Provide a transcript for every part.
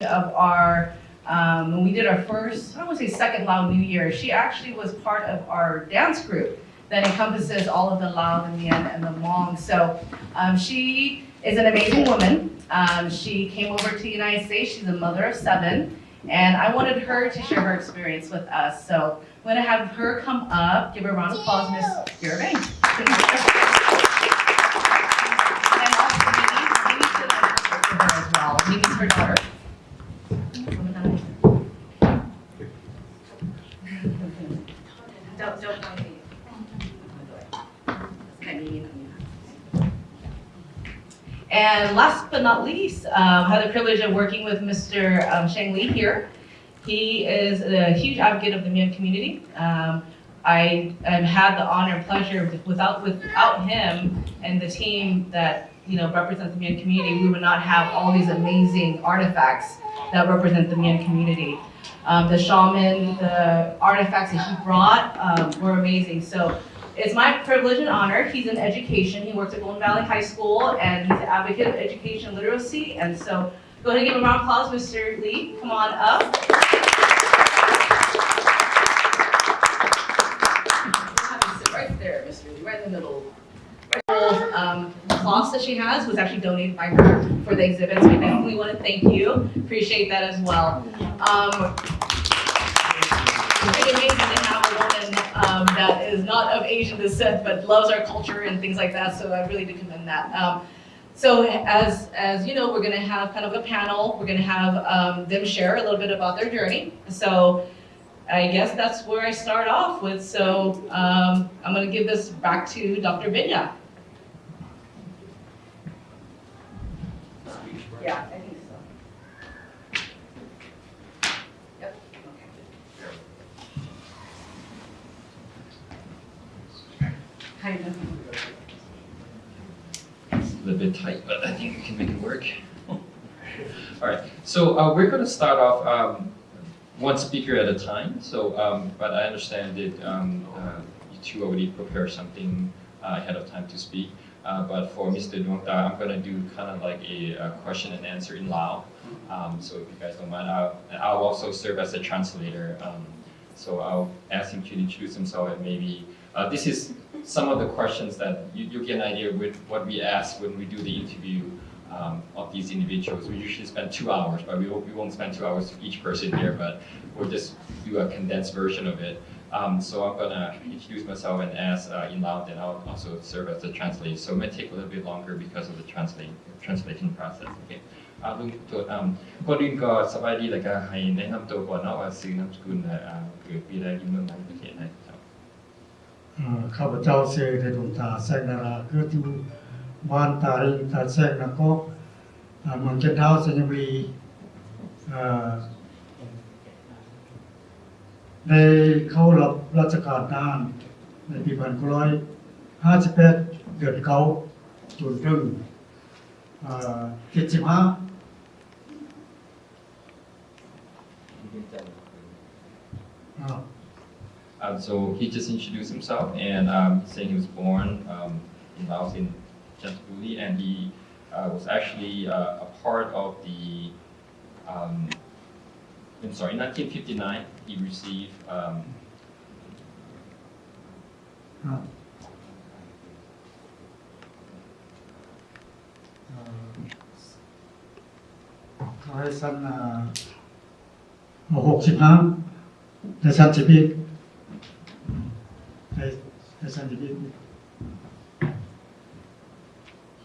of our when we did our first, I don't want to say second Lao New Year, she actually was part of our dance group that encompasses all of the Lao, the Mien, and the Hmong. So she is an amazing woman. She came over to the United States. She's a mother of 7, and I wanted her to share her experience with us. So I'm going to have her come up. Give her a round of applause, Miss Gervais. And also, Mimi did for her as well. Mimi's her daughter. Don't point me. And last but not least, I had the privilege of working with Mr. Sheng Li here. He is a huge advocate of the Mien community. I had the honor and pleasure, without him and the team that represents the Mien community, we would not have all these amazing artifacts that represent the Mien community. The shaman, the artifacts that he brought were amazing. So it's my privilege and honor. He's in education. He works at Golden Valley High School, and he's an advocate of education literacy. And so go ahead and give him a round of applause, Mr. Lee. Come on up. Sit right there, Mr. Lee, right in the middle. Cloths that she has was actually donated by her for the exhibit, so we definitely want to thank you. Appreciate that as well. It's really amazing to have a woman that is not of Asian descent but loves our culture and things like that, so I really do commend that. So as you know, we're going to have kind of a panel. We're going to have them share a little bit about their journey. So I guess that's where I start off with. So I'm going to give this back to Dr. Binya. Yeah, I think so. Yep. Okay. Kind of. It's a little bit tight, but I think we can make it work. All right, so we're going to start off one speaker at a time. So, but I understand that you two already prepared something ahead of time to speak. But for Mr. Duongda, I'm going to do kind of like a question and answer in Lao. So if you guys don't mind, I'll also serve as a translator. So I'll ask him to introduce himself, and maybe this is some of the questions that you get an idea with what we ask when we do the interview of these individuals. We usually spend 2 hours, but we won't spend 2 hours with each person here, but we'll just do a condensed version of it. So I'm going to introduce myself and ask in Lao, then I'll also serve as a translator. So it might take a little bit longer because of the translation process. Okay. ก่อนอื่นก็สบายดีแล้วก็ให้แนะนำตัวก่อนเนาะว่าชื่อนามสกุลเกิดปีใดอยู่เมืองไหนประเทศไหนครับ ข้าพเจ้าชื่อเดชดวงตาแสงนาราเกิดอยู่บ้านตาริงตาแสงนาก็เมืองเชียงเท้าสัญบุรีได้เข้ารับราชการทหารในปี1958 เดือน9 จนถึง75 So he just introduced himself, and saying he was born in Laos in Chantaburi, and he was actually a part of the. In 1959, he received.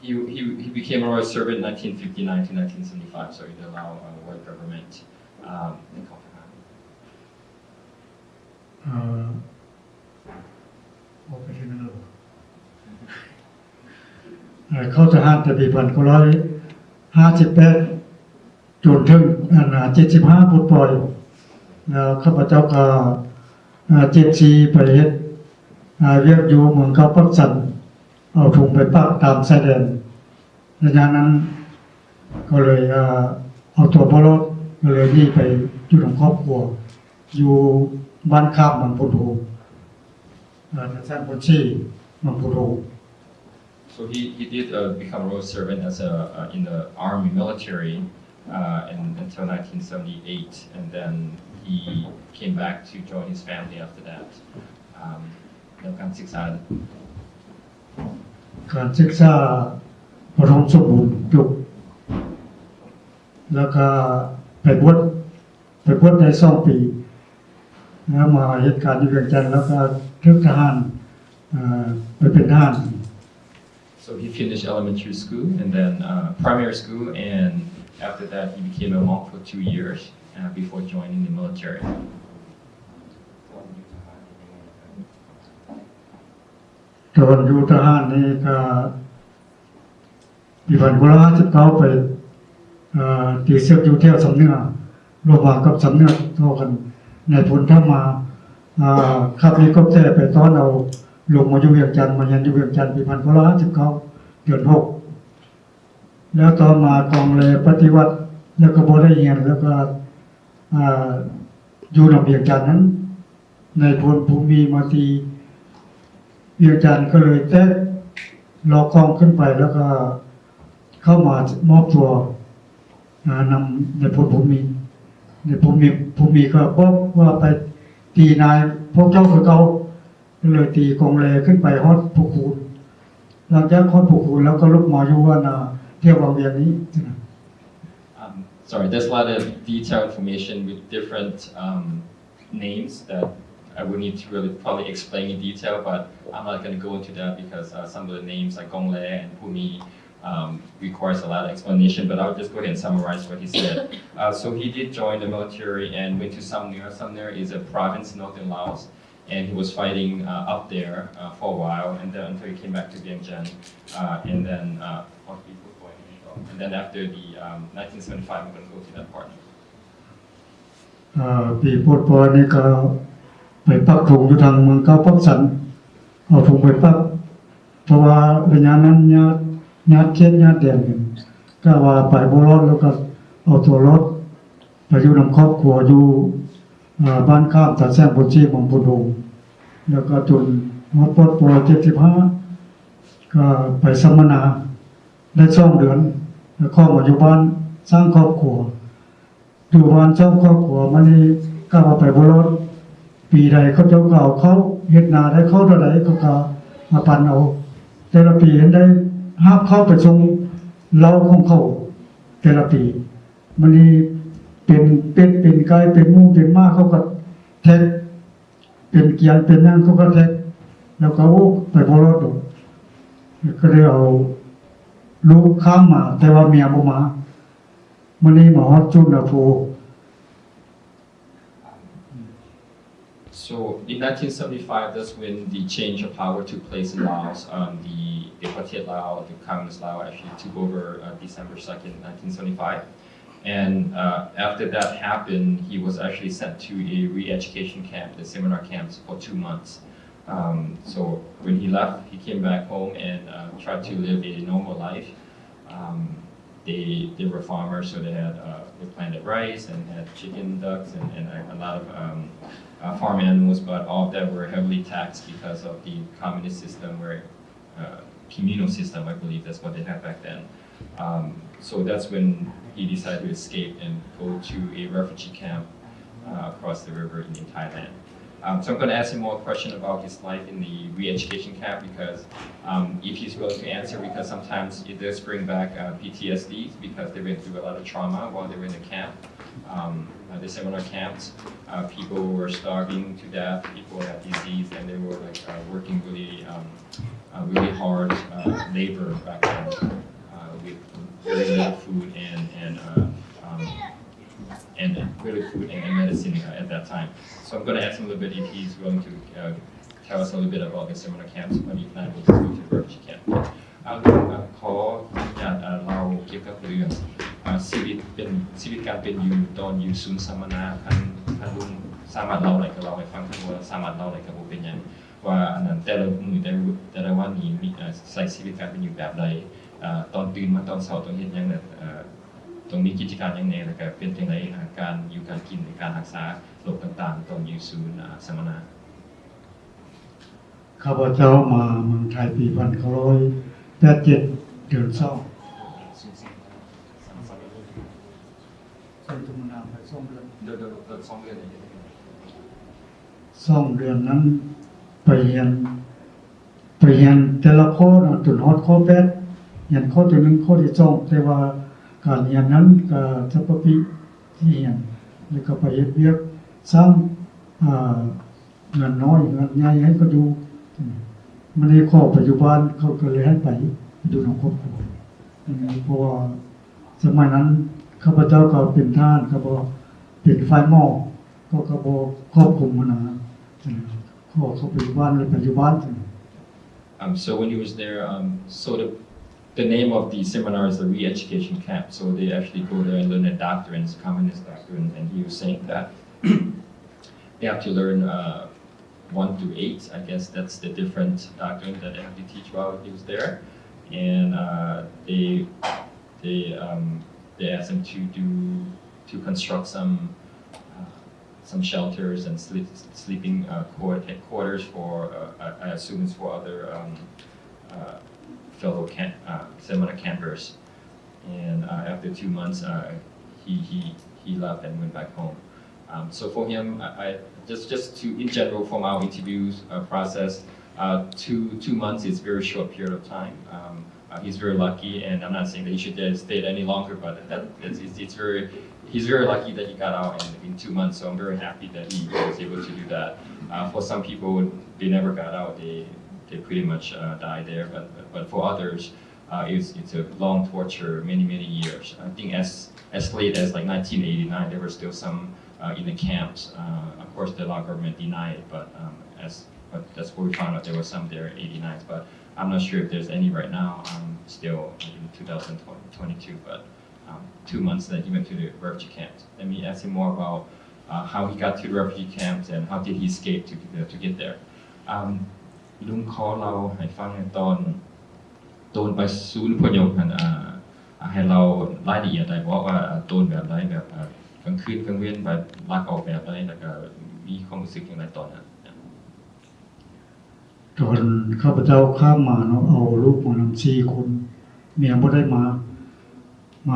He became a royal servant in 1959 to 1975, so in the Lao royal government. เข้าทหารแต่ปี1958 จนถึง75 ปลดปล่อยแล้วข้าพเจ้าก็74 ไปเฮ็ดเวียกอยู่เมืองเขาปักสันเอาถุงไปปักตามชายแดนระยะนั้นก็เลยเอาตัวพลอดก็เลยนี่ไปอยู่กับครอบครัวอยู่บ้านข้ามบางปูโถแสนพุชีบางปูโถ So he did become a royal servant as in the army military until 1978, and then he came back to join his family after that. แล้วการศึกษาปฐมสมบูรณ์จบแล้วก็ไปบวชได้2 ปีแล้วมาเหตุการณ์ที่เวียงจันทร์แล้วก็ทึกทหารไปเป็นทหาร So he finished elementary school and then primary school, and after that he became a monk for 2 years before joining the military. ตอนอยู่ทหารนี่ก็ปี1959ไปตีเสือกอยู่เที่ยวสำเนือโรมากับสำเนือเท่ากันในผลถ้ามาขับเฮลิคอปเตอร์ไปตอนเอาลงมาอยู่เวียงจันทร์มาเรียนอยู่เวียงจันทร์ปี1959เดือน6แล้วต่อมากองเลยปฏิวัติแล้วก็บ่ได้เรียนแล้วก็อยู่ในเวียงจันทร์นั้นในพลภูมิมาตีเวียงจันทร์ก็เลยแตกล้อกองขึ้นไปแล้วก็เข้ามามอบตัวนำในพลภูมิก็บอกว่าไปตีนายพวกเจ้าคือเก่าเลยตีกองเลขึ้นไปฮอดภูคูนหลังจากฮอดภูคูนแล้วก็ลุกมาอยู่ว่าเที่ยววังเวียงนี้ Sorry, there's a lot of detailed information with different names that I would need to really probably explain in detail, but I'm not going to go into that because some of the names like Gongle and Pumi requires a lot of explanation, but I'll just go ahead and summarize what he said. So he did join the military and went to Samner. Samner is a province in northern Laos, and he was fighting up there for a while, and then until he came back to Vientiane, and then after the 1975, I'm going to go to that part. ปีปวดปอนี่ก็ไปปักธงอยู่ทางเมืองเก้าปักสันเอาธงไปปักเพราะว่าระยะนั้นญาติเขียนญาติแดงกันก็ว่าไปบ่รอดแล้วก็เอาตัวรถไปอยู่นำครอบครัวอยู่บ้านข้ามตัดแซงบุญชีบางพุดงแล้วก็จนหมดปวดปอ75ก็ไปสัมมนาได้2 เดือนแล้วเข้ามาอยู่บ้านสร้างครอบครัวอยู่บ้านสร้างครอบครัวมันนี่ก็ว่าไปบ่รอดปีใดเขาเจ้าเก่าเขาเฮ็ดนาได้เข้าเท่าใดก็มาปันเอาแต่ละปีเห็นได้ห้ามเข้าไปชมเล้าของเขาแต่ละปีมันนี่เป็นเป็ดเป็นไก่เป็นหมูเป็นม้าเขาก็แท็กเป็นเกียร์เป็นนั่นเขาก็แท็กแล้วก็ไปบ่รอดดอกก็เลยเอาลูกข้ามมาแต่ว่าเมียบ่มามันนี่มาฮอดจุดนะโพ So in 1975, that's when the change of power took place in Laos. The Partiet Lao, the Communist Lao, actually took over December 2nd, 1975. And after that happened, he was actually sent to a re-education camp, the seminar camps, for 2 months. So when he left, he came back home and tried to live a normal life. They were farmers, so they planted rice and had chicken, ducks, and a lot of farm animals, but all of them were heavily taxed because of the communist system, where communal system, I believe that's what they had back then. So that's when he decided to escape and go to a refugee camp across the river in Thailand. So I'm going to ask him more question about his life in the re-education camp because if he's willing to answer, because sometimes it does bring back PTSD because they went through a lot of trauma while they were in the camp. The seminar camps, people were starving to death, people had disease, and they were like working really hard labor back then with very little food and really food and medicine at that time. So I'm going to ask him a little bit if he's willing to tell us a little bit about the seminar camps, but if not, we'll just go to the refugee camp. ขออนุญาตเราเกี่ยวกับเรื่องชีวิตการเป็นอยู่ตอนอยู่ศูนย์สัมมนาท่านลุงสามารถเล่าอะไรกับเราให้ฟังท่านว่าสามารถเล่าอะไรกับผมเป็นยังว่าอันนั้นแต่ละมื้อแต่ละวันนี้มีใส่ชีวิตการเป็นอยู่แบบใดตอนตื่นมาตอนเช้าต้องเฮ็ดหยังต้องมีกิจการยังไงแล้วก็เป็นจังไดการอยู่การกินการรักษาโรคต่างๆตอนอยู่ศูนย์สัมมนาข้าพเจ้ามาเมืองไทยปี1987เดือน2 เดิน2 เดือนอย่างเงี้ย 2 เดือนนั้นไปเรียนแต่ละข้อนะจนฮอดข้อ8เรียนข้อที่1ข้อที่2แต่ว่าการเรียนนั้นก็จะปฏิที่เรียนแล้วก็ไปเฮ็ดเวียกสร้างเงินน้อยเงินใหญ่ให้ก็อยู่มันในข้อปัจจุบันเขาก็เลยให้ไปอยู่ในครอบครัวเพราะว่าสมัยนั้นข้าพเจ้าก็เป็นทหารก็บ่เป็นฝ่ายหม้อก็บ่ครอบคลุมมานะเขาไปบ้านในปัจจุบัน So when he was there, so the name of the seminar is the re-education camp. So they actually go there and learn the doctrines, communist doctrine, and he was saying that they have to learn 1 to 8. I guess that's the different doctrine that they have to teach while he was there. And they asked him to construct some shelters and sleeping quarters for I assume it's for other fellow seminar campers. And after 2 months, he left and went back home. So for him, I just to in general from our interviews process, 2 months is a very short period of time. He's very lucky, and I'm not saying that he should stay any longer, but he's very lucky that he got out in 2 months. So I'm very happy that he was able to do that. For some people, they never got out; they pretty much died there. But for others, it's a long torture, many years. I think as late as like 1989, there were still some in the camps. Of course, the Lao government denied it, but that's where we found out there was some there in '89. But I'm not sure if there's any right now. Still in 2022, but 2 months that he went to the refugee camps. Let me ask him more about how he got to the refugee camps and how did he escape to get there. ลุงขอเราให้ฟังในตอนโดนไปศูนย์พยพกันให้เรารายละเอียดได้ว่าโดนแบบไรแบบกลางคืนกลางเว้นแบบลากออกแบบไรแล้วก็มีความรู้สึกอย่างไรตอนนั้นตอนข้าพเจ้าข้ามมาเนาะเอาลูกมานำ4 คนเมียบ่ได้ม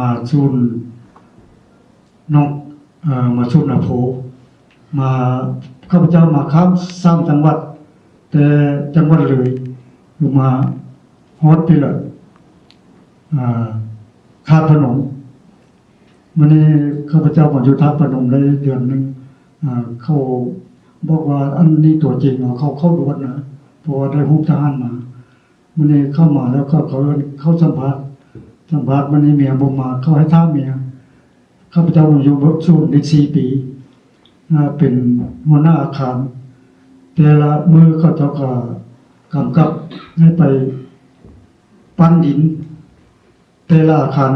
าชุนนอกมาชุนอโภมาข้าพเจ้ามาข้าม3 จังหวัดแต่จังหวัดเลยอยู่มาฮอดไปละธาตุพนมมื้อนี้ข้าพเจ้ามาอยู่ธาตุพนมได้เดือนนึงเขาบอกว่าอันนี้ตัวจริงเขาด่วนนะเพราะว่าได้ฮู้ทหารมามื้อนี้เข้ามาแล้วเขาสัมภาษณ์มื้อนี้เมียบ่มาเขาให้ถามเมียข้าพเจ้าอยู่ศูนย์ได้4 ปีเป็นหัวหน้าอาคารแต่ละมือเขาเจ้าก็กำกับให้ไปปั้นดินแต่ละอาคาร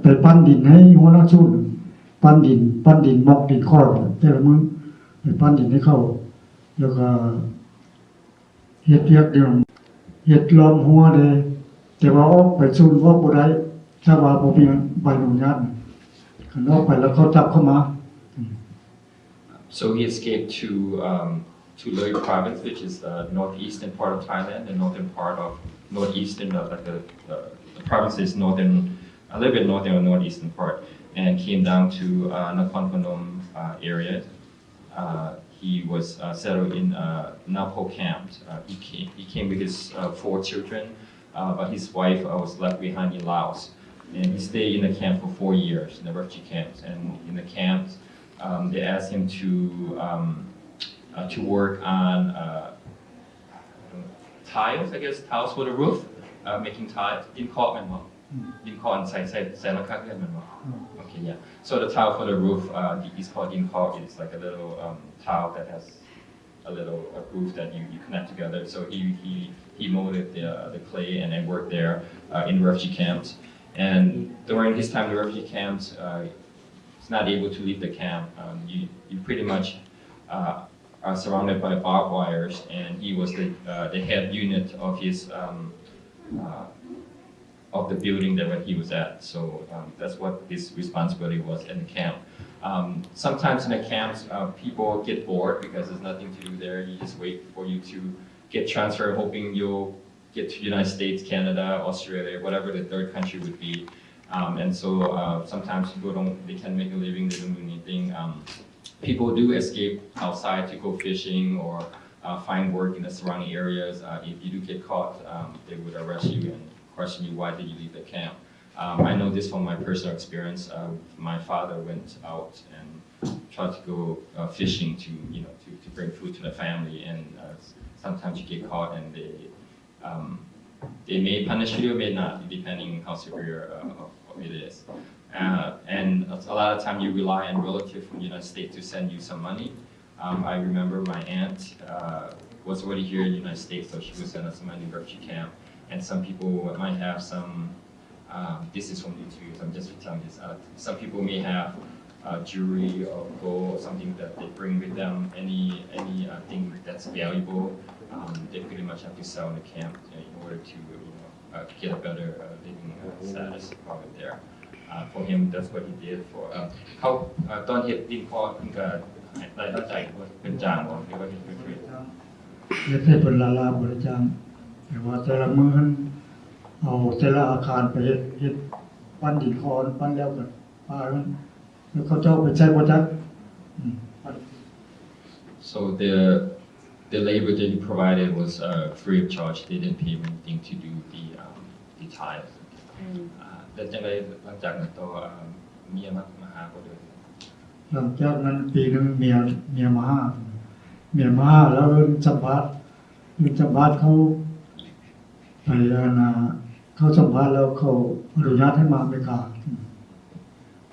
ไปปั้นดินให้หัวหน้าศูนย์ปั้นดินมอกดินข้อแต่ละมือไปปั้นดินให้เขาแล้วก็เฮ็ดเวียกเดียวเฮ็ดล้อมหัวเลยแต่ว่าออกไปศูนย์ว่าบ่ได้ถ้าว่าบ่มีใบอนุญาตคันออกไปแล้วเขาจับเข้ามา So he escaped to Loei province, which is the northeastern part of Thailand, the northern part of northeastern, like the province is northern, a little bit northern or northeastern part, and came down to Nakhon Phanom area. He was settled in Napo camp. He came with his 4 children, but his wife was left behind in Laos, and he stayed in the camp for 4 years in the refugee camps. And in the camps, they asked him to work on tiles, I guess, tiles for the roof, making tiles. Didn't call it say okay, yeah. So the tile for the roof, it's called it's like a little tile that has a little roof that you connect together. So he molded the clay and then worked there in refugee camps. And during his time in the refugee camps, he's not able to leave the camp. You pretty much are surrounded by barbed wires, and he was the head unit of his of the building that he was at. So that's what his responsibility was in the camp. Sometimes in the camps, people get bored because there's nothing to do there. You just wait for you to get transferred, hoping you'll get to the United States, Canada, Australia, whatever the third country would be. And so sometimes they can make a living, they don't do anything. People do escape outside to go fishing or find work in the surrounding areas. If you do get caught, they would arrest you and question you, why did you leave the camp? I know this from my personal experience. My father went out and tried to go fishing to bring food to the family, and sometimes you get caught and they may punish you or may not, depending how severe it is. And a lot of time you rely on relatives from the United States to send you some money. I remember my aunt was already here in the United States, so she would send us some money to refugee camp. And some people might have some, this is from the interviews, I'm just telling this, some people may have jewelry or gold or something that they bring with them, any thing that's valuable, they pretty much have to sell in the camp in order to get a better living status while they're there. For him, that's what he did. For เขาตอนเฮ็ดดินพอเพิ่นก็รายจ่ายเป็นจ้างบ่หรือว่าเฮ็ดเป็นฟรี เฮ็ดให้เพิ่นละลาบริจาคแต่ว่าแต่ละมื้อนั้นเอาแต่ละอาคารไปเฮ็ดปั้นดินคอนปั้นแล้วก็ปามันแล้วเขาเจ้าไปใช้บ่จักปั้น So the labor that he provided was free of charge. They didn't pay him anything to do the tithes. แล้วจังได๋หลังจากนั้นต่อเมียมาหาบ่เด้อ หลังจากนั้นปีหนึงเมียมาหาแล้วเอิ้นสัมภาษณ์เขาไปเขาสัมภาษณ์แล้วเขาอนุญาตให้มาอเมริกา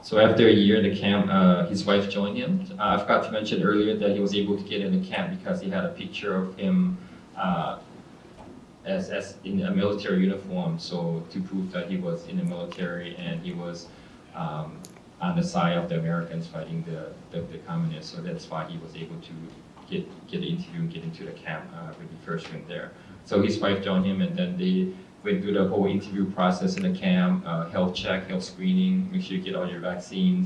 So after a year in the camp, his wife joined him. I forgot to mention earlier that he was able to get in the camp because he had a picture of him as in a military uniform, so to prove that he was in the military and he was on the side of the Americans fighting the communists. So that's why he was able to get the interview and get into the camp when he first went there. So his wife joined him, and then they went through the whole interview process in the camp, health check, health screening, make sure you get all your vaccines.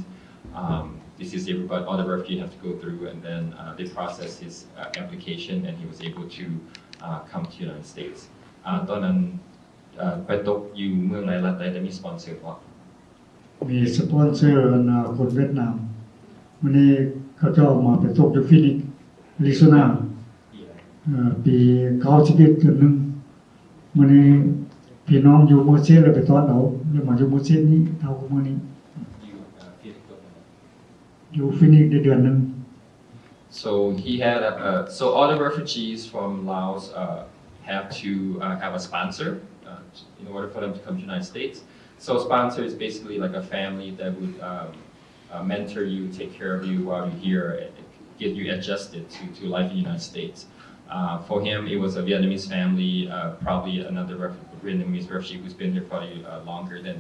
This is everybody, all the refugees have to go through, and then they processed his application, and he was able to come to the United States. ตอนนั้นไปตกอยู่เมืองไหนรัฐใดได้มีสปอนเซอร์บ่ มีสปอนเซอร์คนเวียดนามวันนี้เขาจะเอามาไปตกอยู่ฟินิกซ์อาริโซนาปี91เดือนหนึ่งวันนี้พี่น้องอยู่โมเสสเลยไปตอนเอาแล้วมาอยู่โมเสสนี้เท่ากับมื้อนี้อยู่ฟินิกซ์ได้เดือนหนึง So he had so all the refugees from Laos have to have a sponsor in order for them to come to the United States. So sponsor is basically like a family that would mentor you, take care of you while you're here, and get you adjusted to life in the United States. For him, it was a Vietnamese family, probably another Vietnamese refugee who's been here probably longer than,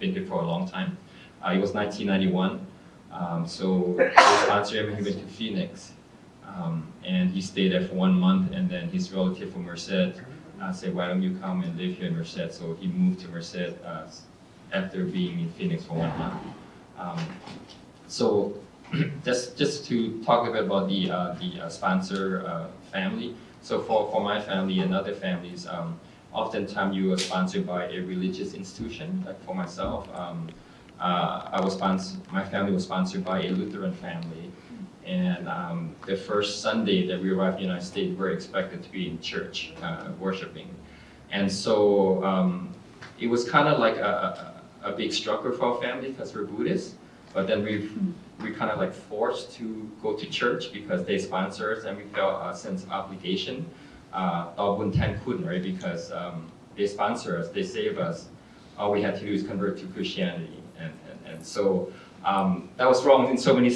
been here for a long time. It was 1991. So they sponsored him and he went to Phoenix. And he stayed there for 1 month, and then his relative from Merced said, why don't you come and live here in Merced? So he moved to Merced after being in Phoenix for 1 month. So just to talk a bit about the sponsor family. So for my family and other families, oftentimes you are sponsored by a religious institution. Like for myself, my family was sponsored by a Lutheran family. And the first Sunday that we arrived in the United States, we're expected to be in church, worshiping. And so it was kind of like a big struggle for our family because we're Buddhists. But then we kind of like forced to go to church because they sponsor us, and we felt a sense of obligation. Right? Because they sponsor us, they save us. All we had to do is convert to Christianity. And so that was wrong in so many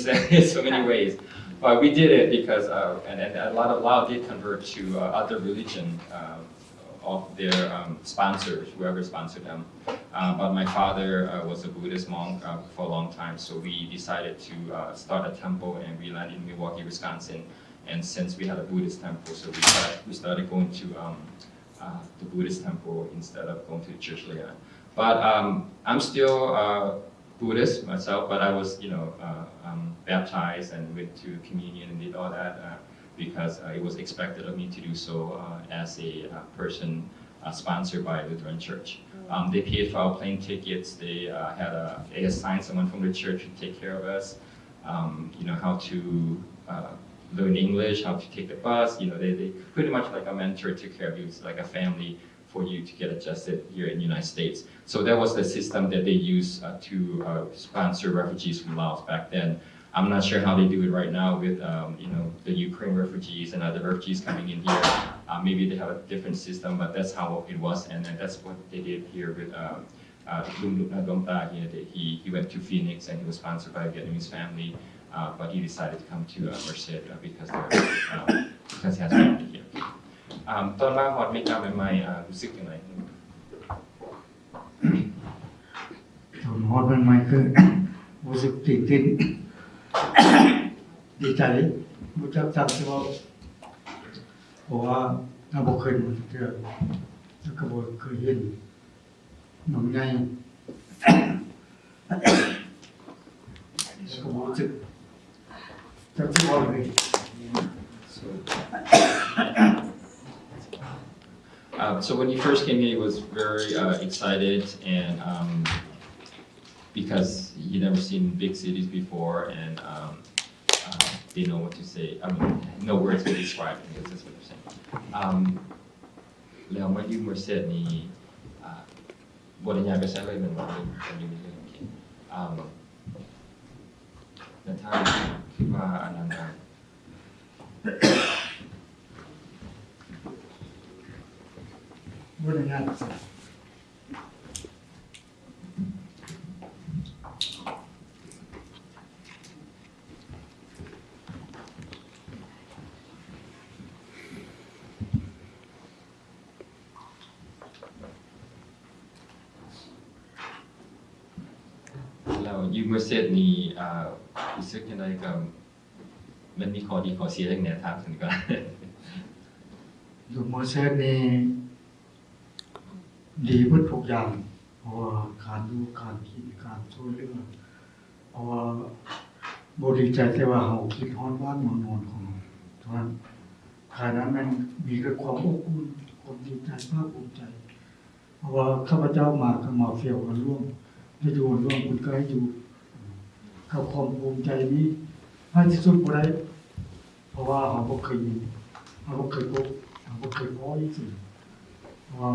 ways. But we did it because, and a lot of Lao did convert to other religion of their sponsors, whoever sponsored them. But my father was a Buddhist monk for a long time, so we decided to start a temple, and we landed in Milwaukee, Wisconsin. And since we had a Buddhist temple, so we started going to the Buddhist temple instead of going to the church later. But I'm still Buddhist myself, but I was, baptized and went to communion and did all that because it was expected of me to do so as a person sponsored by a Lutheran church. They paid for our plane tickets. They they assigned someone from the church to take care of us. How to learn English, how to take the bus. They pretty much like a mentor took care of you. It's like a family for you to get adjusted here in the United States. So that was the system that they used to sponsor refugees from Laos back then. I'm not sure how they do it right now with the Ukraine refugees and other refugees coming in here. Maybe they have a different system, but that's how it was, and that's what they did here with Dong here. He went to Phoenix and he was sponsored by a Vietnamese family, but he decided to come to Merced because he has family here. ตอนมาฮอดอเมริกาใหม่ๆรู้สึกยังไง ตอนฮอดใหม่ๆคือ รู้สึกตื่นเต้น ดีใจรู้จักจำเฉพาะเพราะว่าเราบ่เคยมาเจอแล้วก็บ่เคยเห็นหนองใหญ่แล้วก็รู้สึกจำเฉพาะเลย So when he first came here, he was very excited, and because he never seen big cities before, and they know what to say. I mean, no words to describe it, because that's what they're saying. แล้วมาอยู่เมอร์เซดนี่บริญญาไปใช้เลยเหมือนว่าเป็นอยู่เรื่องโอเคแต่ถ้าคิดว่าอันนั้น บ่ได้งาน แล้วอยู่เมอร์เซดนี่รู้สึกยังไงกับมันมีข้อดีข้อเสียอย่างไหนถามถึงก่อน อยู่เมอร์เซดนี่ดีหมดทุกอย่างเพราะว่าการดูการคิดการช่วยเหลือเพราะว่าบ่ดีใจแต่ว่าเฮาคิดฮอดบ้านเมืองนอนของเราเพราะฉะนั้นขณะนั้นมันมีแต่ความอบอุ่นความดีใจภาคภูมิใจเพราะว่าข้าพเจ้ามาก็มาเฟียวกันร่วมได้อยู่ร่วมคุณก็ให้อยู่กับความภูมิใจนี้ให้ที่สุดบ่ได้เพราะว่าเฮาบ่เคยมีเฮาบ่เคยพบเฮาบ่เคยพออีกสิ่งว่า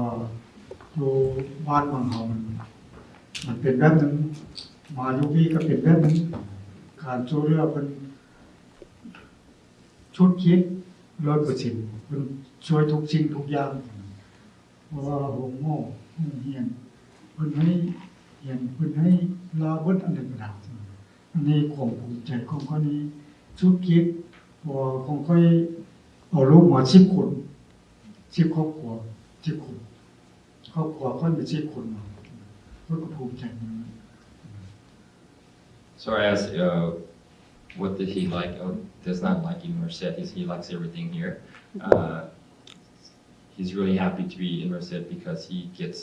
อยู่บ้านเมืองเฮามันเป็นแบบนึงมาอยู่พี่ก็เป็นแบบนึงการช่วยเหลือเพิ่นชุดคิด 100% เพิ่นช่วยทุกสิ่งทุกอย่างเพราะว่าโรงหม้อโรงเรียนเพิ่นให้เรียนเพิ่นให้ลาเบิดอันนั้นก็ได้อันนี้ความภูมิใจของข้อนี้ชุดคิดพอของค่อยเอาลูกมา10 คน10 ครอบครัว10 คนครอบครัวค่อยมี10 คนมาเพิ่นก็ภูมิใจมาก So I asked, what did he like or does not like in Merced? He likes everything here. He's really happy to be in Merced because he gets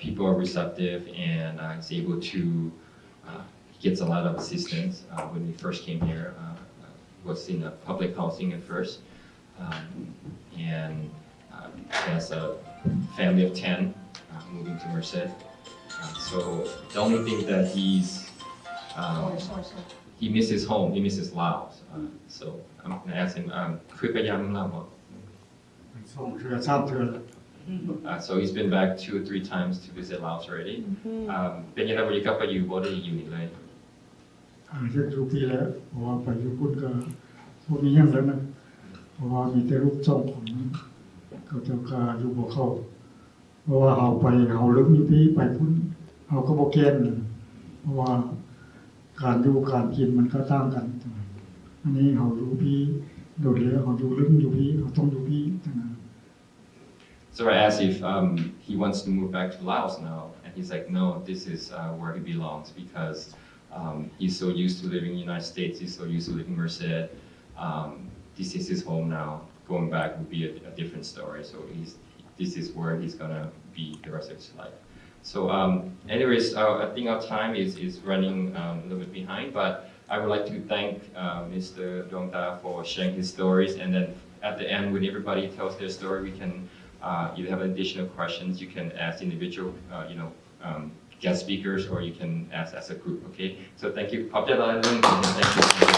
people are receptive and he's able to. He gets a lot of assistance. When we first came here, was in a public housing at first, and he has a family of 10 moving to Merced. So the only thing that he misses home, he misses Laos. So I'm going to ask him, so he's been back 2 or 3 times to visit Laos already. เป็นยังไงบริกลับไปอยู่บ่ได้อยู่นี่เลย จะอยู่ปีแล้วเพราะว่าไปอยู่พุ่นก็บ่มีหยังแล้วนะเพราะว่ามีแต่รูปทรงของเขาเจ้าก็อยู่บ่เข้าเพราะว่าเฮาไปเฮาลึกอยู่ปีไปพุ่นเฮาก็บ่แก่นเพราะว่าการอยู่การกินมันก็ต่างกันอันนี้เฮาอยู่ปีโดดแล้วเฮาอยู่ลึกอยู่ปีเฮาต้องอยู่ปีจังนั้น So I asked if he wants to move back to Laos now, and he's like, no, this is where he belongs because he's so used to living in the United States, he's so used to living in Merced. This is his home now. Going back would be a different story. So this is where he's gonna be the rest of his life. So anyways, I think our time is running a little bit behind, but I would like to thank Mr. Dongda for sharing his stories, and then at the end, when everybody tells their story, we can if you have additional questions, you can ask individual, guest speakers, or you can ask as a group. Okay. So thank you. Thank you.